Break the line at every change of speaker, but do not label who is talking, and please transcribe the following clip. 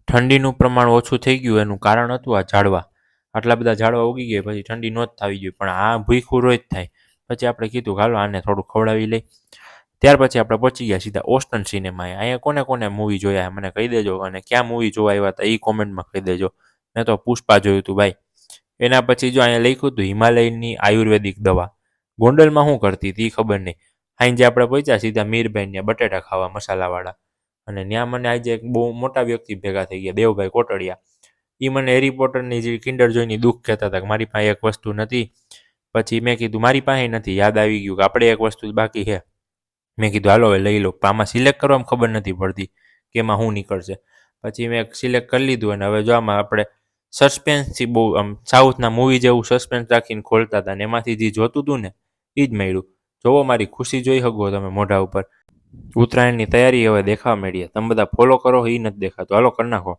ઠંડીનું પ્રમાણ ઓછું થઈ ગયું એનું કારણ હતું આ ઝાડવા. આટલા બધા ઝાડવા ઉગી ગયા પછી ઠંડી નહોતી થવી જોઈએ, પણ આ ભૂખ્યું રોજ થાય. પછી આપણે કીધું હાલો આને થોડું ખવડાવી લઈ. ત્યાર પછી આપણે પહોંચી ગયા સીધા ઓસ્ટન સિનેમાએ. અહીંયા કોને કોને મૂવી જોયા મને કહી દેજો, અને ક્યાં મૂવી જોવા આવ્યા હતા એ કોમેન્ટમાં કહી દેજો. મેં તો પુષ્પા જોયું હતું ભાઈ. એના પછી જો અહીંયા લખ્યું હતું હિમાલયની આયુર્વેદિક દવા. ગોંડલમાં શું કરતી હતી ખબર નહીં. સાંજે આપણે પહોંચ્યા સીધા મીરભાઈને બટેટા ખાવા મસાલાવાળા. અને ત્યાં મને આજે એક બહુ મોટા વ્યક્તિ ભેગા થઈ ગયા, દેવભાઈ કોટડિયા. એ મને હેરી પોટરની જે કિન્ડર જોઈને દુઃખ કહેતા હતા કે મારી પાસે એક વસ્તુ નથી. પછી મેં કીધું મારી પાસે નથી, યાદ આવી ગયું કે આપણે એક વસ્તુ બાકી છે. મેં કીધું હાલો હવે લઈ લો. આમાં સિલેક્ટ કરવામાં ખબર નથી પડતી કે એમાં શું નીકળશે. પછી મેં સિલેક્ટ કરી લીધું, અને હવે જો આમાં આપણે સસ્પેન્સથી બહુ આમ સાઉથના મૂવી જેવું સસ્પેન્સ રાખીને ખોલતા હતા, ને એમાંથી જે જોતું હતું ને એ જ મળ્યું. જોવો મારી ખુશી જોઈ શકો તમે મોઢા ઉપર. ઉત્તરાયણની તૈયારી હવે દેખાવા માંડી. તમે બધા ફોલો કરો એ નથી દેખાતું, હાલો કરી નાખો.